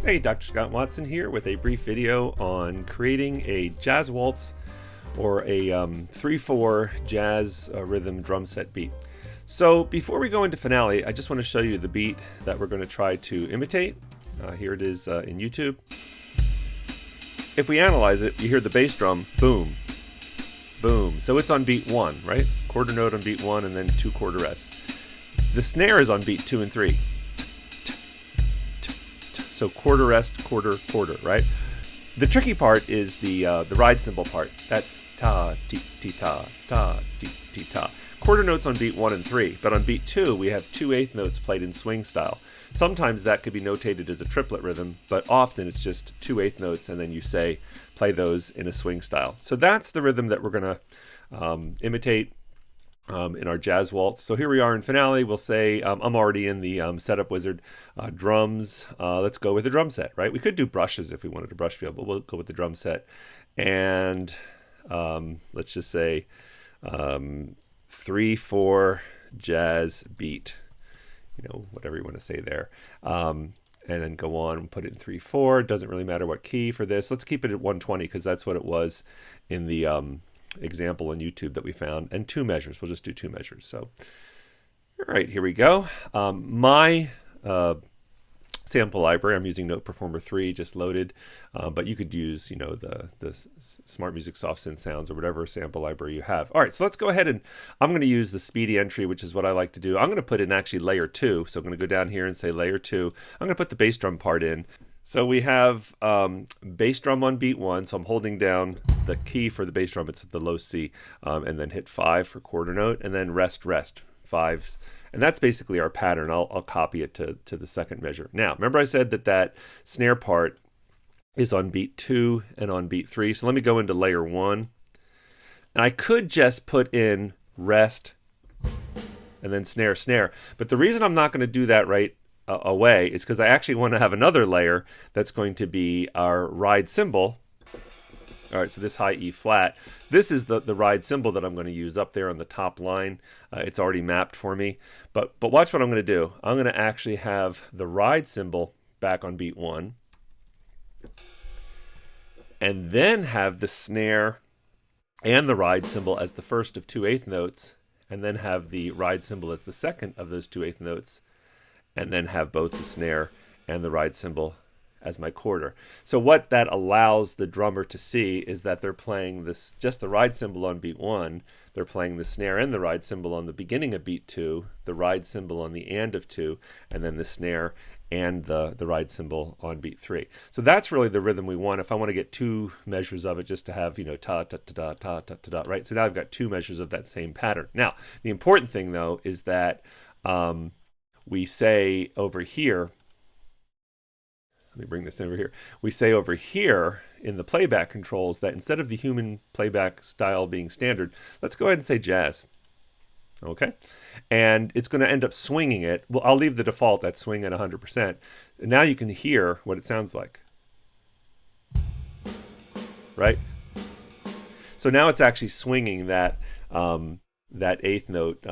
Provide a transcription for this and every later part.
Hey, Dr. Scott Watson here with a brief video on creating a jazz waltz or a 3/4 jazz rhythm drum set beat. So before we go into finale, I just want to show you the beat that we're going to try to imitate. Here it is in YouTube. If we analyze it, you hear the bass drum, boom, boom. So it's on beat 1, right? Quarter note on beat 1 and then 2 quarter rests. The snare is on beat 2 and 3. So quarter rest, quarter, quarter, right? The tricky part is the ride cymbal part. That's ta, ti, ti, ta, ti, ti, ta. Quarter notes on beat 1 and 3, but on beat 2 we have 2/8 notes played in swing style. Sometimes that could be notated as a triplet rhythm, but often it's just 2/8 notes and then you play those in a swing style. So that's the rhythm that we're going to imitate in our jazz waltz. So here we are in finale. We'll say I'm already in the setup wizard. Drums. Let's go with the drum set, right? We could do brushes if we wanted to brush feel, but we'll go with the drum set. And let's just say 3/4 jazz beat. You know, whatever you want to say there. And then go on and put it in 3/4. Doesn't really matter what key for this. Let's keep it at 120 because that's what it was in the example on YouTube that we found, and 2 measures. We'll just do 2 measures. So, all right, here we go. My sample library, I'm using Note Performer 3, just loaded, but you could use, you know, the Smart Music Soft Synth Sounds or whatever sample library you have. All right, so let's go ahead and I'm going to use the speedy entry, which is what I like to do. I'm going to put in actually layer 2, so I'm going to go down here and say layer 2. I'm going to put the bass drum part in. So we have bass drum on beat 1, so I'm holding down the key for the bass drum, it's the low C, and then hit 5 for quarter note, and then rest, 5s. And that's basically our pattern. I'll copy it to the second measure. Now, remember I said that snare part is on beat 2 and on beat 3, so let me go into layer 1. And I could just put in rest and then snare, snare. But the reason I'm not going to do that right away is because I actually want to have another layer that's going to be our ride cymbal. All right, so this high E flat, this is the ride cymbal that I'm going to use up there on the top line. It's already mapped for me, but watch what I'm going to do. I'm going to actually have the ride cymbal back on beat 1, and then have the snare and the ride cymbal as the first of 2/8 notes, and then have the ride cymbal as the second of those 2/8 notes, and then have both the snare and the ride cymbal as my quarter. So what that allows the drummer to see is that they're playing this just the ride cymbal on beat 1, they're playing the snare and the ride cymbal on the beginning of beat 2, the ride cymbal on the end of 2, and then the snare and the ride cymbal on beat 3. So that's really the rhythm we want. If I want to get 2 measures of it, just to have, you know, ta ta ta ta ta ta ta, right? So now I've got 2 measures of that same pattern. Now, the important thing though is that we say over here, let me bring this over here. We say over here in the playback controls that instead of the human playback style being standard, let's go ahead and say jazz. Okay? And it's going to end up swinging it. Well, I'll leave the default at swing at 100%. And now you can hear what it sounds like. Right? So now it's actually swinging that 8th note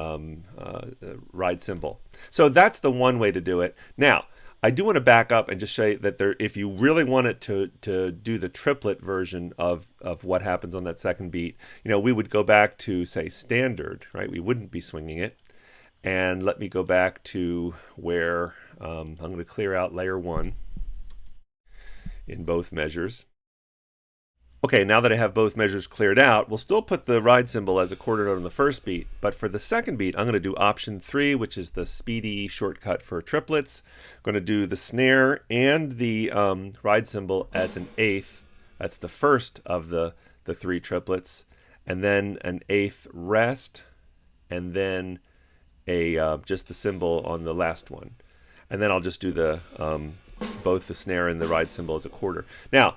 ride cymbal. So that's the one way to do it. Now, I do want to back up and just show you that if you really wanted to do the triplet version of what happens on that second beat, you know, we would go back to, say, standard, right? We wouldn't be swinging it. And let me go back to where I'm going to clear out layer 1 in both measures. Okay, now that I have both measures cleared out, we'll still put the ride cymbal as a quarter note on the first beat, but for the second beat, I'm going to do option 3, which is the speedy shortcut for triplets. I'm going to do the snare and the ride cymbal as an 8th. That's the first of the 3 triplets, and then an 8th rest, and then just the cymbal on the last one. And then I'll just do both the snare and the ride cymbal as a quarter. Now,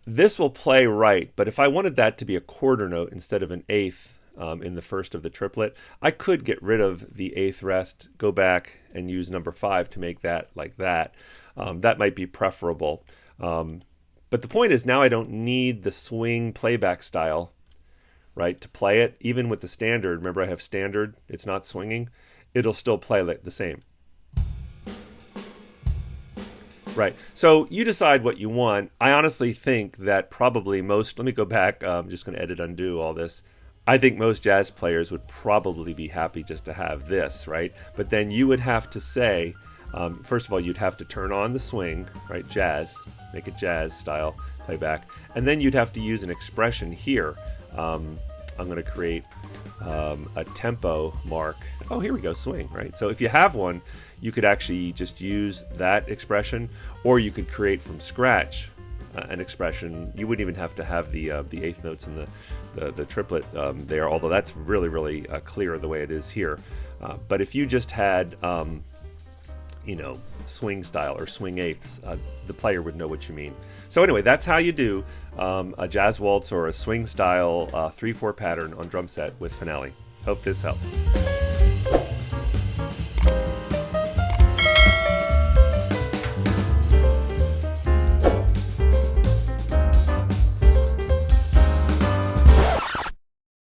this will play right, but if I wanted that to be a quarter note instead of an 8th in the first of the triplet, I could get rid of the 8th rest, go back and use number 5 to make that like that. That might be preferable. But the point is now I don't need the swing playback style, right, to play it. Even with the standard, remember I have standard, it's not swinging, it'll still play like the same. Right. So you decide what you want. I honestly think that probably most, let me go back. I'm just going to edit undo all this. I think most jazz players would probably be happy just to have this, right? But then you would have to say, first of all, you'd have to turn on the swing, right? Jazz, make it jazz style playback. And then you'd have to use an expression here. I'm going to create a tempo mark. Oh, here we go, swing, right? So if you have one, you could actually just use that expression, or you could create from scratch an expression. You wouldn't even have to have the eighth notes and the triplet there, although that's really, really clear the way it is here. But if you just had, swing style or swing eighths, the player would know what you mean. So anyway, that's how you do a jazz waltz or a swing style 3/4 pattern on drum set with Finale. Hope this helps.